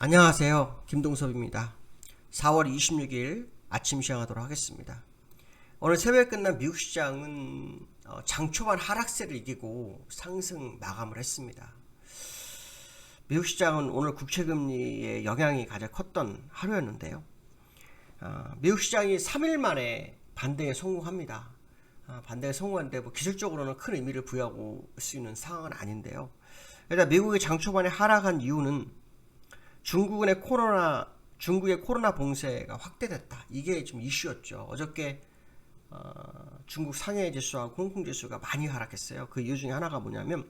안녕하세요. 김동섭입니다. 4월 26일 아침 시작하도록 하겠습니다. 오늘 새벽에 끝난 미국 시장은 장 초반 하락세를 이기고 상승 마감을 했습니다. 미국 시장은 오늘 국채금리의 영향이 가장 컸던 하루였는데요. 미국 시장이 3일 만에 반등에 성공합니다. 반등에 성공하는데 기술적으로는 큰 의미를 부여하고 수 있는 상황은 아닌데요. 일단 미국의 장 초반에 하락한 이유는 중국의 코로나 봉쇄가 확대됐다. 이게 지금 이슈였죠. 어저께 중국 상해 지수하고 홍콩 지수가 많이 하락했어요. 그 이유 중에 하나가 뭐냐면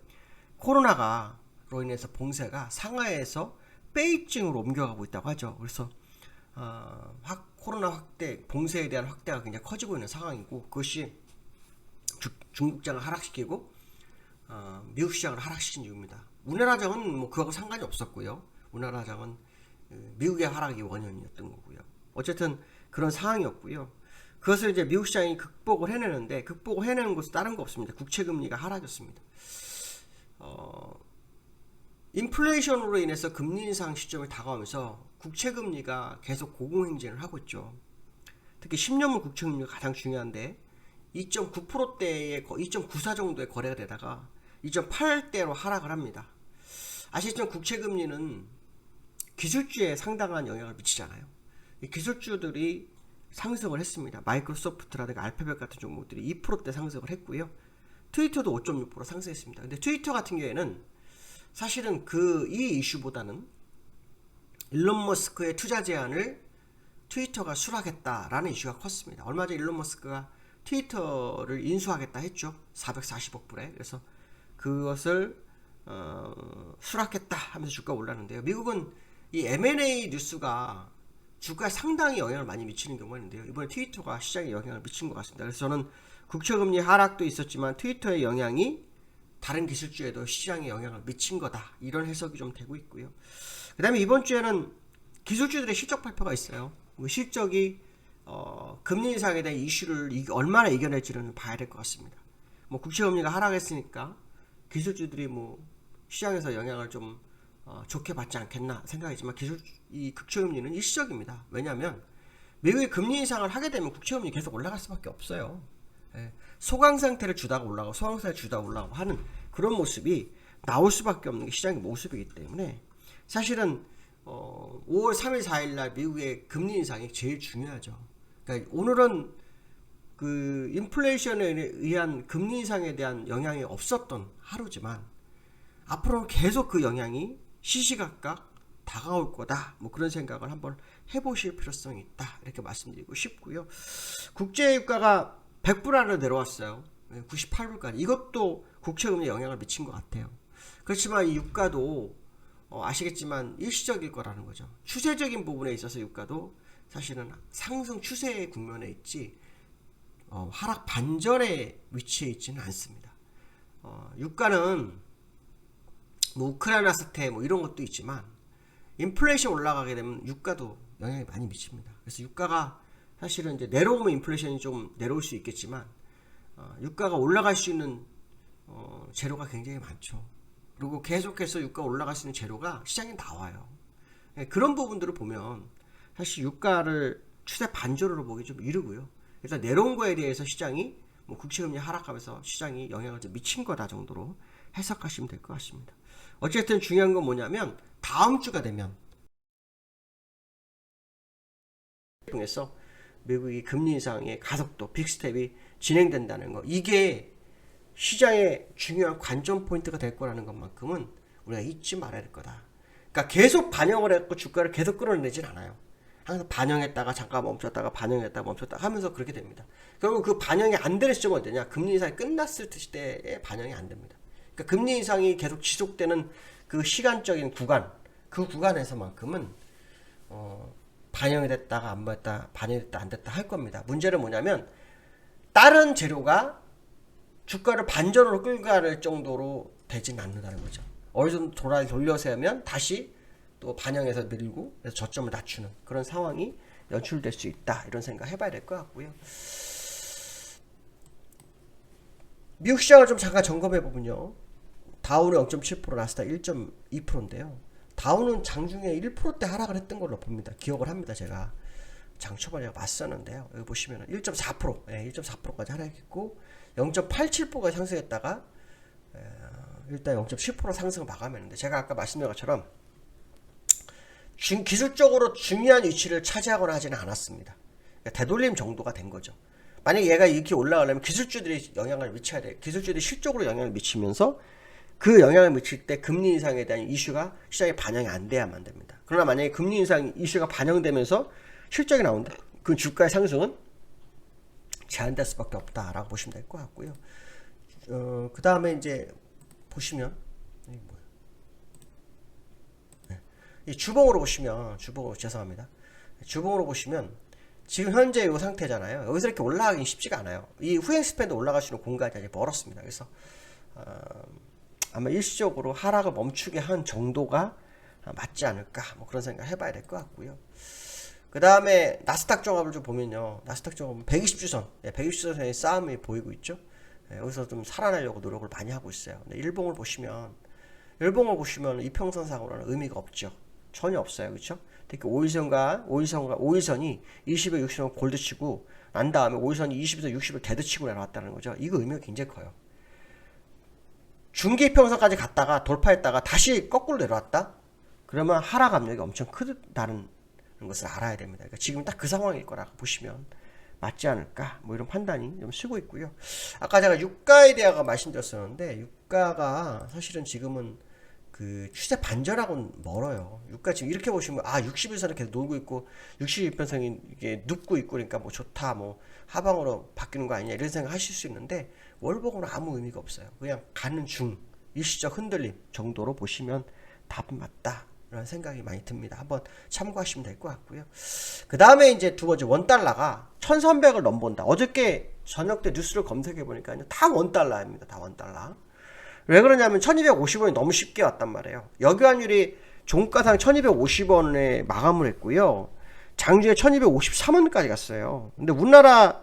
코로나로 인해서 봉쇄가 상하이에서 베이징으로 옮겨가고 있다고 하죠. 그래서 코로나 확대, 봉쇄에 대한 확대가 굉장히 커지고 있는 상황이고, 그것이 중국장을 하락시키고 미국 시장을 하락시킨 이유입니다. 우리나라장은 그거하고 상관이 없었고요. 우리나라장은 미국의 하락이 원인이었던 거고요. 어쨌든 그런 상황이었고요. 그것을 이제 미국 시장이 극복을 해내는데, 극복을 해내는 것은 다른 거 없습니다. 국채금리가 하락했습니다. 인플레이션으로 인해서 금리 인상 시점이 다가오면서 국채금리가 계속 고공행진을 하고 있죠. 특히 10년물 국채금리가 가장 중요한데 2.9%대에 2.94 정도의 거래가 되다가 2.8대로 하락을 합니다. 아시겠지만 국채금리는 기술주에 상당한 영향을 미치잖아요. 이 기술주들이 상승을 했습니다. 마이크로소프트라든가 알파벳 같은 종목들이 2%대 상승을 했고요. 트위터도 5.6% 상승했습니다. 근데 트위터 같은 경우에는 사실은 이 이슈보다는 일론 머스크의 투자 제안을 트위터가 수락했다라는 이슈가 컸습니다. 얼마 전에 일론 머스크가 트위터를 인수하겠다 했죠. 440억 불에. 그래서 그것을 수락했다 하면서 주가가 올랐는데요. 미국은 이 M&A 뉴스가 주가에 상당히 영향을 많이 미치는 경우가 있는데요. 이번에 트위터가 시장에 영향을 미친 것 같습니다. 그래서 저는 국채금리 하락도 있었지만 트위터의 영향이 다른 기술주에도 시장에 영향을 미친 거다, 이런 해석이 좀 되고 있고요. 그 다음에 이번 주에는 기술주들의 실적 발표가 있어요. 실적이 금리 인상에 대한 이슈를 얼마나 이겨낼지는 봐야 될 것 같습니다. 국채금리가 하락했으니까 기술주들이 시장에서 영향을 좀 좋게 받지 않겠나 생각이지만, 이 국채금리는 일시적입니다. 왜냐하면 미국이 금리 인상을 하게 되면 국채금리 계속 올라갈 수밖에 없어요. 소강 상태를 주다가 올라가고 소강 상태를 주다가 올라가고 하는 그런 모습이 나올 수밖에 없는 게 시장의 모습이기 때문에, 사실은 5월 3일 4일 날 미국의 금리 인상이 제일 중요하죠. 그러니까 오늘은 그 인플레이션에 의한 금리 인상에 대한 영향이 없었던 하루지만 앞으로는 계속 그 영향이 시시각각 다가올 거다, 그런 생각을 한번 해보실 필요성이 있다, 이렇게 말씀드리고 싶고요. 국제유가가 100불 안으로 내려왔어요. 98불까지. 이것도 국채금리에 영향을 미친 것 같아요. 그렇지만 이 유가도 아시겠지만 일시적일 거라는 거죠. 추세적인 부분에 있어서 유가도 사실은 상승 추세의 국면에 있지 하락 반전에 위치해 있지는 않습니다. 유가는 우크라이나 사태 이런 것도 있지만 인플레이션 올라가게 되면 유가도 영향이 많이 미칩니다. 그래서 유가가 사실은 이제 내려오면 인플레이션이 좀 내려올 수 있겠지만 유가가 올라갈 수 있는 재료가 굉장히 많죠. 그리고 계속해서 유가가 올라갈 수 있는 재료가 시장에 나와요. 그런 부분들을 보면 사실 유가를 추세 반전으로 보기 좀 이르고요. 일단 내려온 거에 대해서 시장이 국채금리 하락하면서 시장이 영향을 좀 미친 거다 정도로 해석하시면 될 것 같습니다. 어쨌든 중요한 건 뭐냐면 다음 주가 되면 통해서 미국이 금리 인상의 가속도, 빅스텝이 진행된다는 거, 이게 시장의 중요한 관전 포인트가 될 거라는 것만큼은 우리가 잊지 말아야 될 거다. 그러니까 계속 반영을 했고 주가를 계속 끌어내진 않아요. 항상 반영했다가 잠깐 멈췄다가 반영했다가 멈췄다가 하면서 그렇게 됩니다. 결국 그 반영이 안 되는 시점은 어디냐? 금리 인상이 끝났을 때에 반영이 안 됩니다. 그러니까 금리 인상이 계속 지속되는 그 시간적인 구간, 그 구간에서만큼은 반영이 됐다가 안 됐다, 반영이 됐다 안 됐다 할 겁니다. 문제는 뭐냐면 다른 재료가 주가를 반전으로 끌고 갈 정도로 되진 않는다는 거죠. 어느 정도 돌려서 하면 다시 또 반영해서 밀고 그래서 저점을 낮추는 그런 상황이 연출될 수 있다, 이런 생각 해봐야 될 것 같고요. 미국 시장을 좀 잠깐 점검해 보면요, 다우는 0.7%, 나스닥 1.2%인데요 다우는 장중에 1%대 하락을 했던 걸로 봅니다. 기억을 합니다. 제가 장 초반에 봤었는데요. 여기 보시면 1.4%, 1.4%까지 하락했고 0.87%까지 상승했다가 일단 0.7% 상승을 마감했는데, 제가 아까 말씀드린 것처럼 기술적으로 중요한 위치를 차지하거나 하지는 않았습니다. 그러니까 되돌림 정도가 된 거죠. 만약에 얘가 이렇게 올라가려면 기술주들이 영향을 미쳐야 돼요. 기술주들이 실적으로 영향을 미치면서 그 영향을 미칠 때 금리 인상에 대한 이슈가 시장에 반영이 안 돼야만 됩니다. 그러나 만약에 금리 인상 이슈가 반영되면서 실적이 나온다, 그 주가의 상승은 제한될 수밖에 없다라고 보시면 될 것 같고요. 그 다음에 이제 보시면 이 주봉으로 보시면, 죄송합니다. 주봉으로 보시면 지금 현재 이 상태잖아요. 여기서 이렇게 올라가긴 쉽지가 않아요. 이 후행 스팬도 올라갈 수 있는 공간이 아직 멀었습니다. 그래서 아마 일시적으로 하락을 멈추게 한 정도가 맞지 않을까, 뭐 그런 생각 해봐야 될 것 같고요. 그 다음에 나스닥 종합을 좀 보면요, 나스닥 종합은 120주선, 120주선의 싸움이 보이고 있죠. 여기서 좀 살아나려고 노력을 많이 하고 있어요. 근데 일봉을 보시면 이평선상으로는 의미가 없죠. 전혀 없어요. 그렇죠? 특히 5일선이 20에 60선 골드치고 난 다음에 5일선이 20에서 60을 데드치고 내려왔다는 거죠. 이거 의미가 굉장히 커요. 중기평선까지 갔다가 돌파했다가 다시 거꾸로 내려왔다? 그러면 하락 압력이 엄청 크다는 것을 알아야 됩니다. 그러니까 지금 딱 그 상황일 거라고 보시면 맞지 않을까, 뭐 이런 판단이 좀 쓰고 있고요. 아까 제가 유가에 대해서 말씀드렸었는데, 유가가 사실은 지금은 그 추세 반전하고는 멀어요. 유가 지금 이렇게 보시면 60일선을 계속 놀고 있고 60일선이 이게 눕고 있고, 그러니까 뭐 좋다, 뭐 하방으로 바뀌는 거 아니냐 이런 생각 하실 수 있는데, 월봉으로 아무 의미가 없어요. 그냥 가는 중 일시적 흔들림 정도로 보시면 답은 맞다 라는 생각이 많이 듭니다. 한번 참고하시면 될 것 같고요. 그 다음에 이제 두 번째, 원달러가 1300을 넘본다. 어저께 저녁 때 뉴스를 검색해 보니까요, 다 원달러입니다. 다 원달러. 왜 그러냐면 1250원이 너무 쉽게 왔단 말이에요. 여기환율이 종가상 1250원에 마감을 했고요. 장중에 1253원까지 갔어요. 근데 우리나라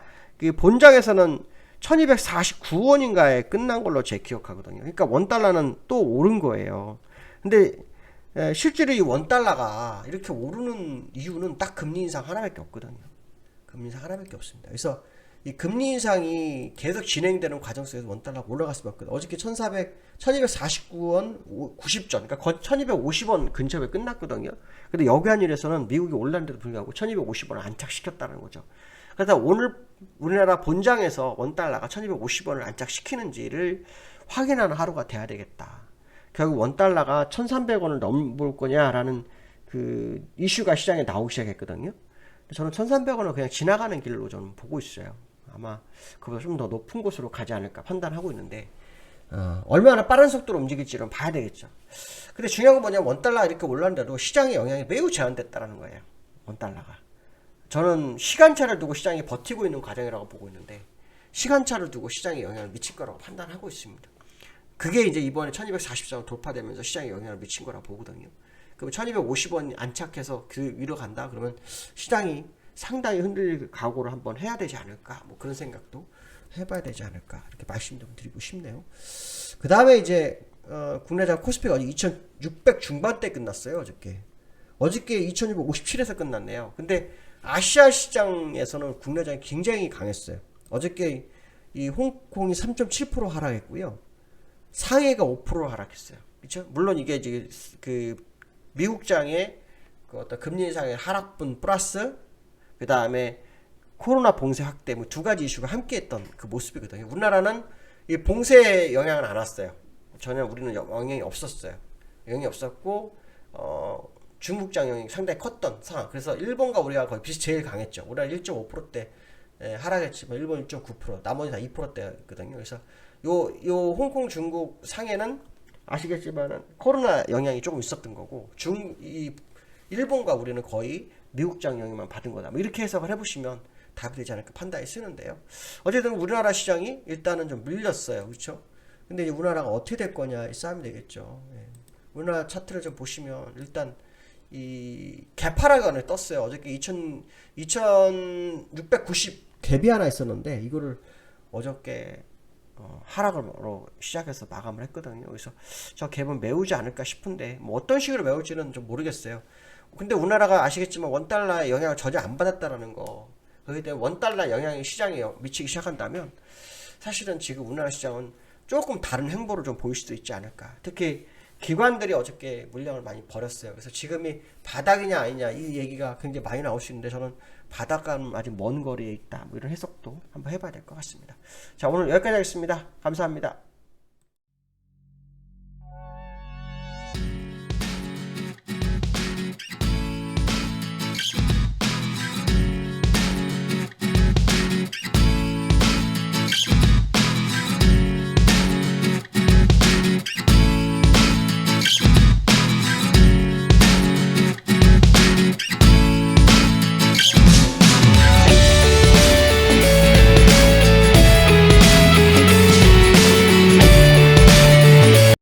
본장에서는 1249원인가에 끝난 걸로 제 기억하거든요. 그러니까 원달러는 또 오른 거예요. 근데 실제로 이 원달러가 이렇게 오르는 이유는 딱 금리 인상 하나밖에 없거든요. 금리 인상 하나밖에 없습니다. 그래서 이 금리 인상이 계속 진행되는 과정 속에서 원달러가 올라갈 수밖에 없거든요. 어저께 1249원 90전, 그러니까 1250원 근처에 끝났거든요. 근데 여기환율에서는 미국이 올랐는데도 불구하고 1250원을 안착시켰다는 거죠. 그래서 오늘 우리나라 본장에서 원달러가 1250원을 안착시키는지를 확인하는 하루가 돼야 되겠다. 결국 원달러가 1300원을 넘볼 거냐라는 그 이슈가 시장에 나오기 시작했거든요. 저는 1300원을 그냥 지나가는 길로 저는 보고 있어요. 아마 그보다 좀 더 높은 곳으로 가지 않을까 판단하고 있는데, 얼마나 빠른 속도로 움직일지는 봐야 되겠죠. 근데 중요한 건 뭐냐면, 원달러가 이렇게 올랐는데도 시장의 영향이 매우 제한됐다는 거예요. 원달러가. 저는 시간차를 두고 시장이 버티고 있는 과정이라고 보고 있는데, 시간차를 두고 시장에 영향을 미칠 거라고 판단하고 있습니다. 그게 이제 이번에 1244원 돌파되면서 시장에 영향을 미친 거라고 보거든요. 그럼 1250원 안착해서 그 위로 간다 그러면 시장이 상당히 흔들릴 각오를 한번 해야 되지 않을까, 뭐 그런 생각도 해봐야 되지 않을까, 이렇게 말씀 좀 드리고 싶네요. 그 다음에 이제 국내장 코스피가 2600 중반대 끝났어요. 어저께 2657에서 끝났네요. 근데 아시아 시장에서는 국내장이 굉장히 강했어요. 어저께 이 홍콩이 3.7% 하락했고요. 상해가 5% 하락했어요. 그렇죠? 물론 이게 이제 그 미국장의 그 어떤 금리 인상의 하락분 플러스 그 다음에 코로나 봉쇄 확대, 뭐 두 가지 이슈가 함께했던 그 모습이거든요. 우리나라는 이 봉쇄 영향은 안 왔어요. 전혀 우리는 영향이 없었어요. 영향이 없었고 중국장 영향이 상당히 컸던 상황. 그래서 일본과 우리가 거의 제일 강했죠. 우리가 1.5%대 하락했지만 일본 1.9%, 나머지 다 2%대거든요. 그래서 요 홍콩, 중국, 상해는 아시겠지만은 코로나 영향이 조금 있었던 거고, 이 일본과 우리는 거의 미국장 영향만 받은 거다. 뭐 이렇게 해석을 해보시면 답이 되지 않을까 판단이 쓰는데요. 어쨌든 우리나라 시장이 일단은 좀 밀렸어요. 그렇죠? 근데 이제 우리나라가 어떻게 될 거냐 이 싸움이 되겠죠. 우리나라 차트를 좀 보시면 일단 이 개파락원을 떴어요. 어저께 2690 갭이 하나 있었는데, 이거를 어저께 하락으로 시작해서 마감을 했거든요. 그래서 저 갭은 메우지 않을까 싶은데 뭐 어떤 식으로 메울지는 좀 모르겠어요. 근데 우리나라가 아시겠지만 원달러의 영향을 전혀 안 받았다라는 거, 거기에 대한 원달러 영향이 시장에 미치기 시작한다면 사실은 지금 우리나라 시장은 조금 다른 행보를 좀 보일 수도 있지 않을까. 특히 기관들이 어저께 물량을 많이 버렸어요. 그래서 지금이 바닥이냐 아니냐 이 얘기가 굉장히 많이 나올 수 있는데 저는 바닥과는 아직 먼 거리에 있다. 뭐 이런 해석도 한번 해봐야 될 것 같습니다. 자, 오늘 여기까지 하겠습니다. 감사합니다.